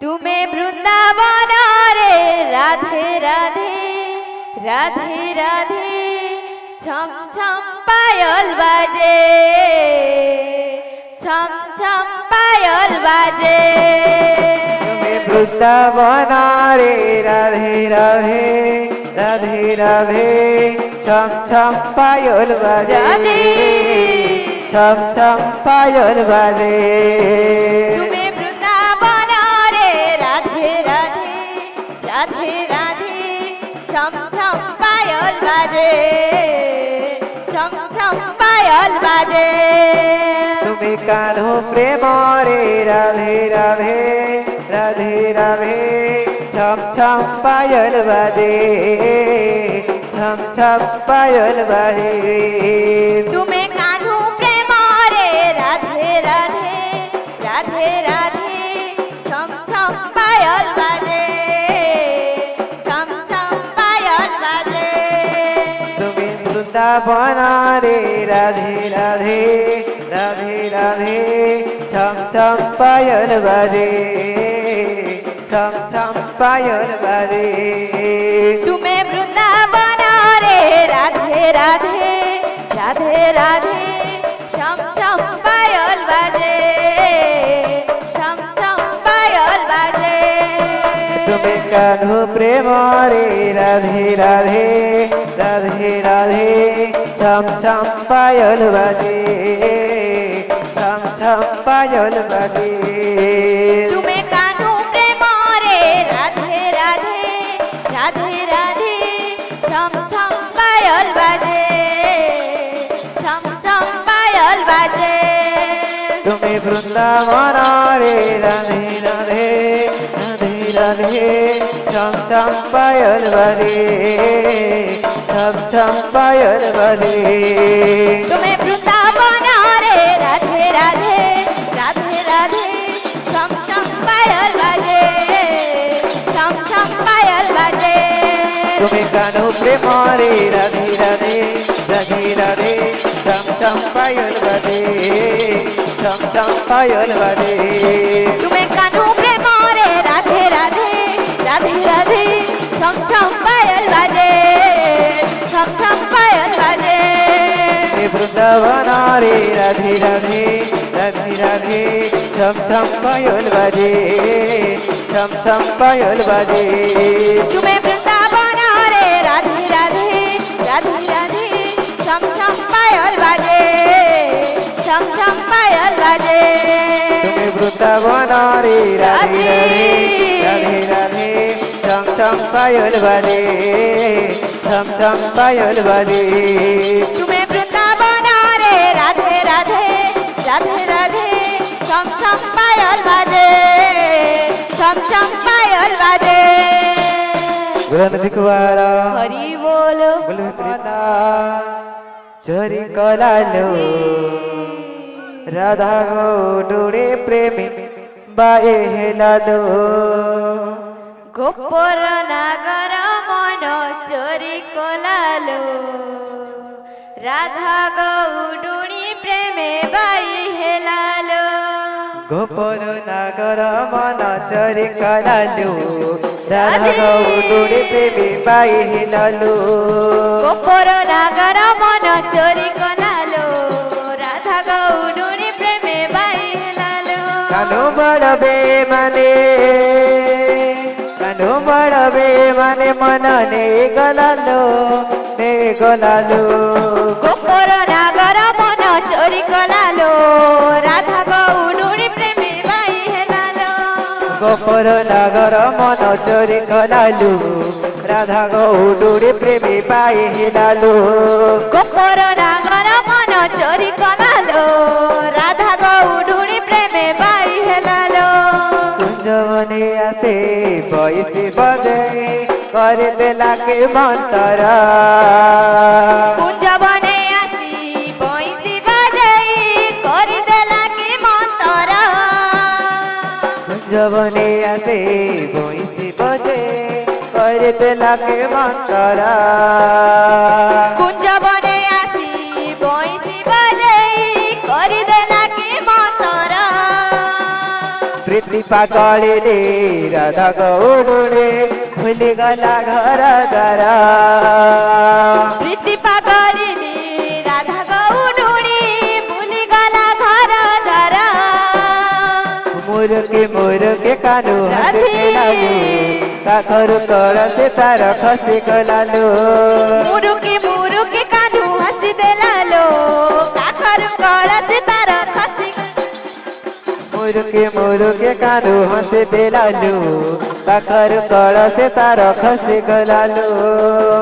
তুমি বৃন্দাবন রে রাধে রাধে রাধে রাধে ছম ছম পায়ল বাজে ছম ছম পায়ল বাজে তুমি বৃন্দাবন রে রাধে রাধে রাধে রাধে ছম ছম পায়ল বাজে ছম ছম পায়ল বাজে তুমি বৃন্দাবন রে রাধে রাধে রাধে রাধে ছম ছম পায়ল বাজে ছম ছম পায়ল বাজে তুমি কানো প্রেম রে রাধে রাধে রাধে রাধে ছম ছম পায়ল বাজে ছম ছম পায়ল বাজে তুমি কানু প্রেম রে রাধে রাধে রাধে রাধে ছম ছম পায়ল বাজে ছম ছম পায়ল বাজে তুমি বৃন্দাবন রে রাধে রাধে রাধে রাধে ছম ছম পায়ল বাজে ছম ছম পায়ল বাজে তুমি বৃন্দাবন রে রাধে রাধে রাধে রাধে ছম ছম পায়ল বাজে ছম ছম পায়ল বাজে তুমি কানু প্রেম রে রাধে রাধে রাধে রাধে ছম ছম পায়ল বাজে ছম ছম পায়ল বাজে তুমি কানু প্রেম রে রাধে রাধে রাধে রাধে ছম ছম পায়ল বাজে ছম ছম পায়ল বাজে তুমি বৃন্দাবন রে রাধে রাধে রাধে রাধে ছম ছম পায়ল বাজে ছম ছম পায়ল বাজে তুমি বৃন্দাবন রে রাধে রাধে রাধে রাধে ছম ছম পায়ল বাজে ছম ছম পায়ল বাজে তুমি কানু প্রেম রে রাধে রাধে রাধে রাধে ছম ছম পায়ল বাজে ছম ছম পায়ল বাজে তুমি কানু প্রেম রে রাধে রাধে রাধে রাধে ছম ছম পায়ল বাজে ছম ছম পায়ল বাজে তুমি বৃন্দাবন রে রাধে রাধে রাধে রাধে ছম ছম পায়ল বাজে ছম ছম পায়ল বাজে তুমি বৃন্দাবন রে রাধে রাধে রাধে রাধে ছম ছম পায়ল বাজে ছম ছম পায়ল বাজে তুমি বৃন্দাবন রে রাধে রাধে রাধে রাধে ছম ছম পায়ল বাজে ছম ছম পায়ল বাজে তুমি বৃন্দাবন রে রাধে রাধে রাধে রাধে ছম ছম পায়ল বাজে ছম ছম পায়ল বাজে গ্রন্থি কুমারা হরি বলো বলপনা চরি কলালো রাধা গো ডোরে প্রেমী বায়ে হেলালো গোপর নাগর মন চোরি কলালো রাধা গৌডুণী প্রেমে বাই হেলালো গোপর নাগর মন চরি কলালো রাধা গো ডোরে প্রেমী বায়ে হেলালো গোপর নাগর মন চোরি কলালো রাধা গৌডুণী প্রেমে বাই হেলালো কানো বড়বে মানে কানো বড়বে মানে মন নে গলালো নে গলালো গোপর নাগর মন চোরি কলালো রাধা গৌডুণী প্রেমে বাই হেলালো গোপর নাগর মন চোরি কলালু রাধা গৌডুরে প্রেমে পায়ে হেলালো গোপর নাগর মন চোরি কলালো রাধা গৌডুণী প্রেমে বাই হেলালো কুঞ্জবনে আসে বয়সে বজে করে দেলাকে মন্তর কুঞ্জবনে আসি বইসি বাজাই করে দেলাকে মন্তর কুঞ্জবনে আসে বয়সে বজে করে দেলাকে মন্তর কুঞ্জবনে আসি বইসি বাজাই করে দেলাকে মন্তর প্রীতি प्रीति पाकड़े राधा गौड़े भूल गला घर द्वार प्रीति पागलिनी राधा गौडुणी भूली गला घर द्वार मुरुके कानू हंसते लालू काखरू कड़ से तार खसी गलालू मुरुके कान्हू हसी देलालो काखर कळत तार खसी मुरुके कानू हंसते लालू काखरू कड़ से तार खसी गलालू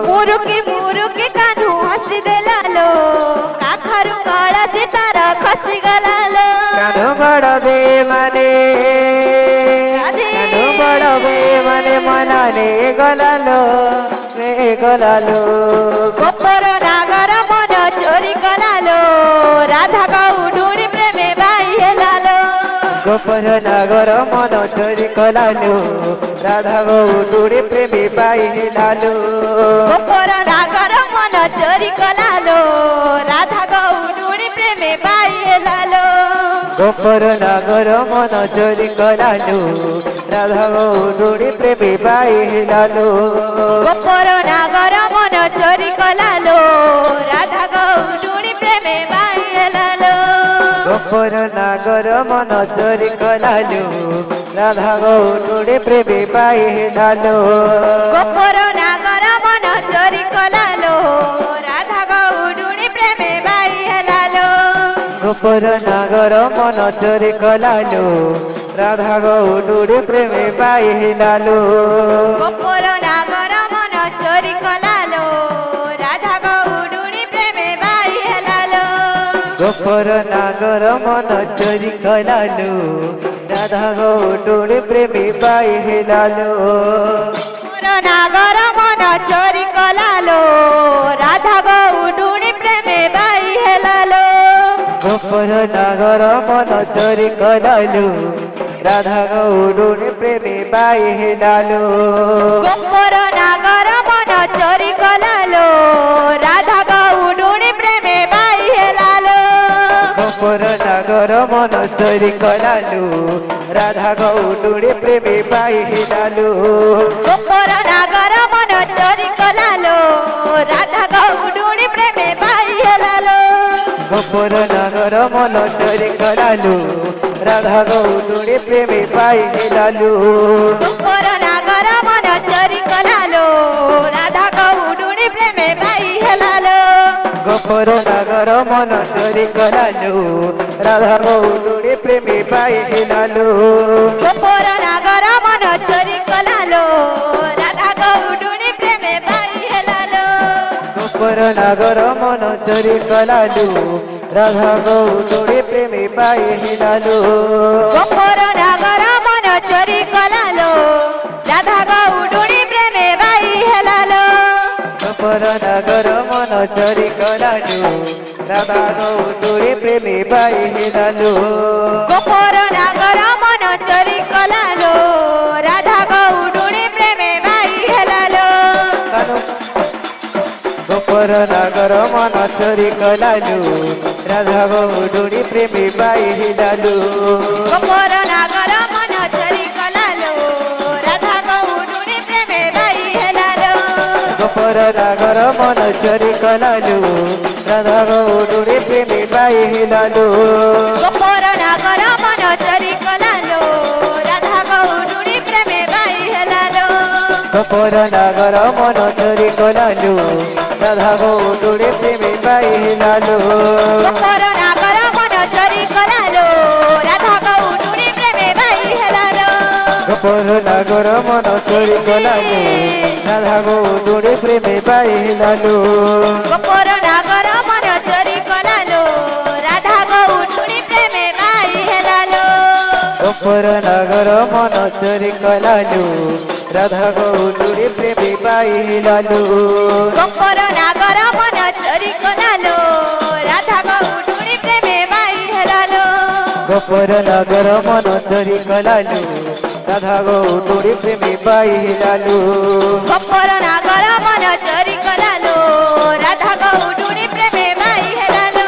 मुरुके कान्हू हसी देलालो काखर कळत तार खसी गलालो कानू बड़बे माने कानू बड़बे माने मनाने गलालो गोपर नागर मन चोरी कलालो राधा गौडुणी प्रेमे बाई हेलालो गोपर नागर मन चोरी कलालू राधा गौडुणी प्रेमी बाई हेलालू गोपर नागर मन चोरी कलालो राधा गौडुणी प्रेमे बाई हेलालो गोपर नागर मन चोरी कलालू राधा गौडुणी प्रेमी बाई हेलालू गोपर नागर मन चोरी कलालो राधा गौडुणी प्रेमे बाई हेलालो गोपर नागर मन चोरी कलालू राधा गौडुणी प्रेमी बाई हेलालू गोपर नागर मन चोरी कलालो राधा गौडुणी प्रेमे बाई हेलालो गोपर नागर मन चोरी कलालू राधा गौडुणी प्रेमी बाई हेलालू गोपर नागर मन चोरी कलालो राधा गौडुणी प्रेमे बाई हेलालो गोपर नागर मन चोरी कलालू राधा गौडुणी प्रेमी बाई हेलालू गोपर नागर मन चोरी कलालो राधा गौडुणी प्रेमे बाई हेलालो गोपर नागर मन चोरी कलालू राधा गौडुणी प्रेमी बाई हेलालू गोपर नागर मन चोरी कलालो राधा गौडुणी प्रेमे बाई हेलालो गोपर नागर मन चोरी कलालू राधा गौडुणी प्रेमी बाई हेलालू गोपर नागर मन चोरी कलालो राधा गौडुणी प्रेमे बाई हेलालो गोपर नागर मन चोरी कलालू राधा गौडुणी प्रेमी बाई हेलालू गोपर नागर मन चोरी कलालो राधा गौडुणी प्रेमे बाई हेलालो गोपर नागर मन चोरी कलालू राधा गौडुणी प्रेमी बाई हेलालू गोपर नागर मन चोरी कलालो राधा गौडुणी प्रेमे बाई हेलालो गोपर नागर मन चोरी कलालू राधा गौडुणी प्रेमी बाई हेलालू गोपर नागर मन चोरी कलालो राधा गौडुणी प्रेमे बाई हेलालो गोपर नागर मन चोरी कलालू राधा गौडुणी प्रेमी बाई हेलालू गोपर नागर मन चोरी कलालो राधा गौडुणी प्रेमे बाई हेलालो गोपर नागर मन चोरी कलालू राधा गौडुणी प्रेमी बाई हेलालू गोपर नागर मन चोरी कलालो राधा गौडुणी प्रेमे बाई हेलालो गोपर नागर मन चोरी कलालू राधा गौडुणी प्रेमी बाई हेलालू गोपर नागर मन चोरी कलालो राधा गौडुणी प्रेमे बाई हेलालो गोपर नागर मन चोरी कलालू राधा गौडुणी प्रेमी बाई हेलालू गोपर नागर मन चोरी कलालो राधा गौडुणी प्रेमे बाई हेलालो गोपर नागर मन चोरी कलालू राधा गौडुणी प्रेमी बाई हेलालू गोपर नागर मन चोरी कलालो राधा गौडुणी प्रेमे बाई हेलालो गोपर नागर मन चोरी कलालू राधा गौडुणी प्रेमी बाई हेलालू गोपर नागर मन चोरी कलालो राधा गौडुणी प्रेमे बाई हेलालो गोपर नागर मन चोरी कलालू राधा गौडुणी प्रेमी बाई हेलालू गोपर नागर मन चोरी कलालो राधा गौडुणी प्रेमे बाई हेलालो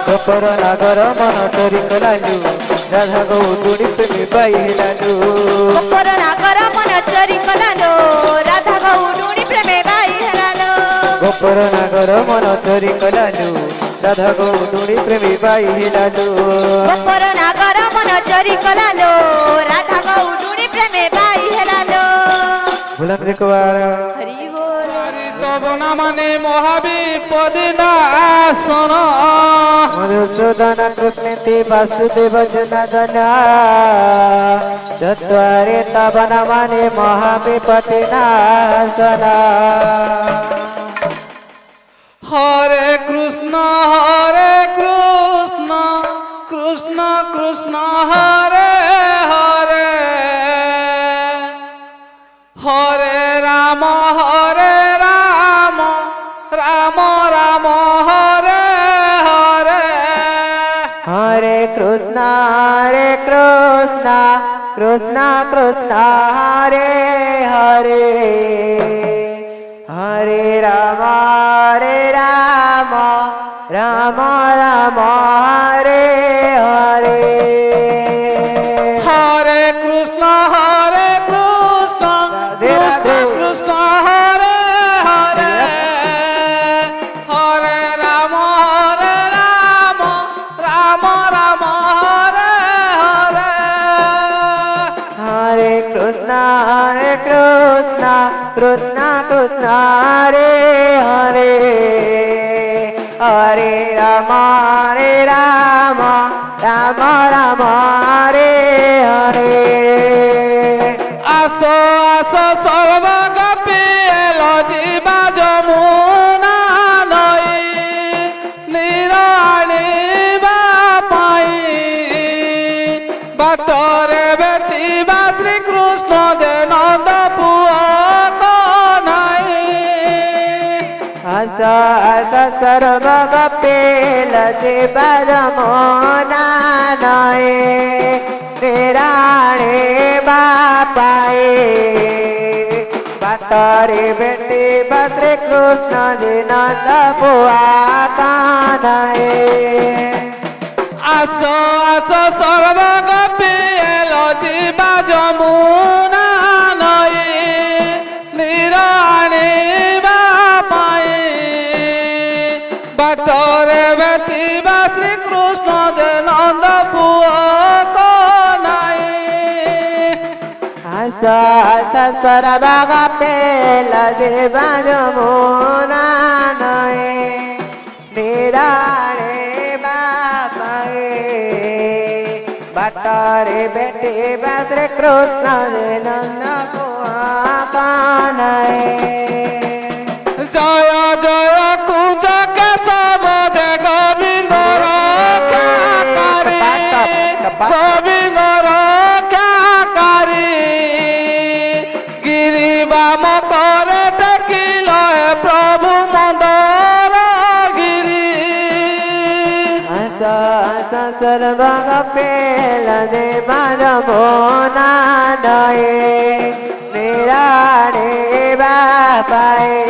गोपर नागर मन चोरी कलालू রাধা গৌতুনি প্রেমে পাই হেলালো গোপর নাগর মন চোরি কলালো রাধা গৌডুনি প্রেমে বাই হেলালো গোপর নাগর মন চোরি কলালো রাধা গৌতুনি প্রেমে পাই হেলালো গোপর নাগর মন চোরি কলালো রাধা গৌডুনি প্রেমে বাই হেলালো বুলন একবার হরি বল তব নামানে মহাবিপদে নাশন মধুসূদন কৃষ্ণেতি বাসুদেব জনার্দন চত্বরে তব নামানে মহাবিপতি নাশন হরে কৃষ্ণ কৃষ্ণ কৃষ্ণ হরে হরে হরে রাম রাম রাম হরে হরে হরে কৃষ্ণ কৃষ্ণ কৃষ্ণ কৃষ্ণ হরে হরে হরে রাম রাম রাম রাম হরে হরে হরে কৃষ্ণ কৃষ্ণ কৃষ্ণ হরে হরে হরে রাম রাম রাম হরে হরে হরে কৃষ্ণ কৃষ্ণ কৃষ্ণ কৃষ্ণ হরে হরে হরে রাম রাম রাম রাম হরে হরে আসো আসো সর্বগপি এলো জীবা যমুনা নই নিরানিবা পাই বাটরে বেটিবা শ্রীকৃষ্ণ যে নন্দ পুয় নাই আস আস সর্বগপেল জীবন মোনা নয় নিরাণে বাপায়ে বাটরে বেটি শ্রী কৃষ্ণ নন্দ পুয়া কানায়ে আসো আসো সর্বগপি এলো জীবা যমুনা নই নিরানিবা পাই বাটরে বেটিবা শ্রীকৃষ্ণ যে নন্দ পুয় নাই আস আস সর্বগপেল জীবন মোনা নয় নিরাণে বাপায়ে বাটরে বেটি শ্রী কৃষ্ণ নন্দ পুয়া কানায়ে জয় জয় কুঞ্জ কেশব যে গোবিন্দর খ্যাকারি গোবিন্দর খ্যাকারি গিরি বাম করে দেখিল হে প্রভু মন্দর গিরি আস আস সর্বগপেল জীবন মোনা নয়ে নিরাণে বাপায়ে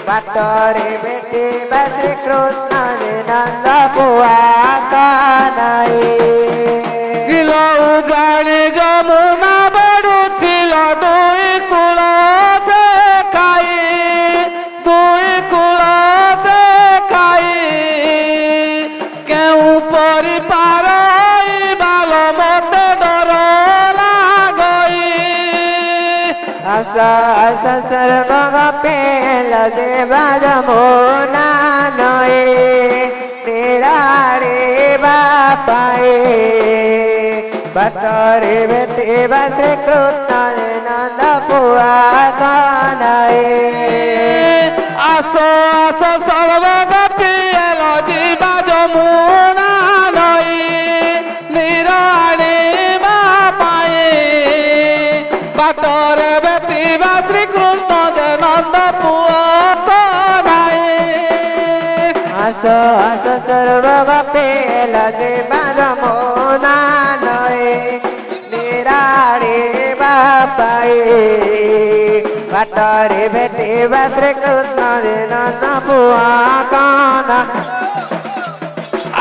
বাটরে বেটি শ্রী কৃষ্ণ নন্দ পুয়া কানায়ে গিল উজানি যমুনা বেড়ুছিল দুই কূল সে খাই দুই কূল সে খাই কেউ পরিপার বাল মতে ডর লাগই আস আস সর্বগপেল জীবন মোনা নয়ে নিরাণে বাপায়ে বাটরে বেটি শ্রী কৃষ্ণ নন্দ পুয়া কানায়ে আসো আসো সর্বগপি এলো জীবা যমুনা নই নিরাণে বাপায়ে বাটরে বেটিবা শ্রীকৃষ্ণ যে নন্দ পুয় নাই আস আস সর্বগপেল জীবন মোনা নয়ে নিরাণে বাপায়ে বাটরে বেটি শ্রী কৃষ্ণ নন্দ পুয়া কানা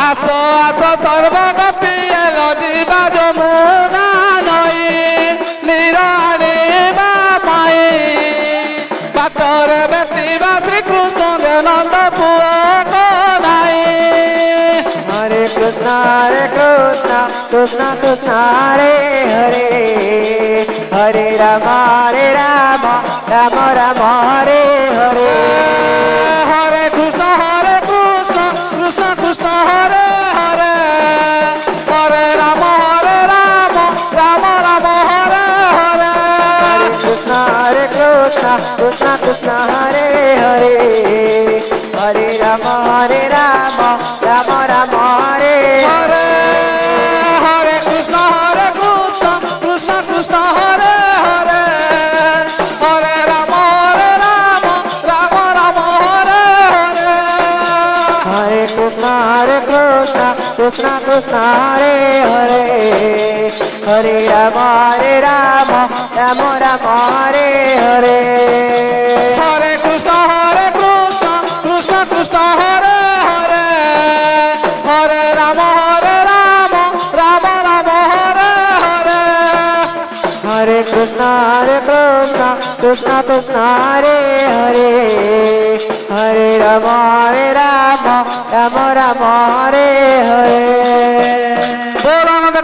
আসো আসো সর্বগোপী এলো দিবা যমুনা নই নিরানি বামাই বাকরে বেটিবা শ্রীকৃষ্ণ দেনন্দ পুয় নাই Hare Krishna, Krishna Krishna, Hare Hare, Hare Rama, Rama Rama, Hare Hare. হরে Krishna Krishna Krishna Hare Hare Hare Ram Ram Ram Hare Hare Hare Krishna, Krishna Hare Hare, Hare Rama, Rama Rama, Hare Hare Hare Krishna Krishna Krishna Hare Hare Hare Ram Ram Ram Hare Hare Hare Krishna, Krishna Hare Hare, Hare Rama, Rama Rama, Hare Hare. হরে Krishna Krishna Krishna Hare Hare Hare Ram Ram Ram Hare Hare Hare Krishna, Krishna Hare Hare, Hare Rama, Rama Rama, Hare Hare. बोलो नंद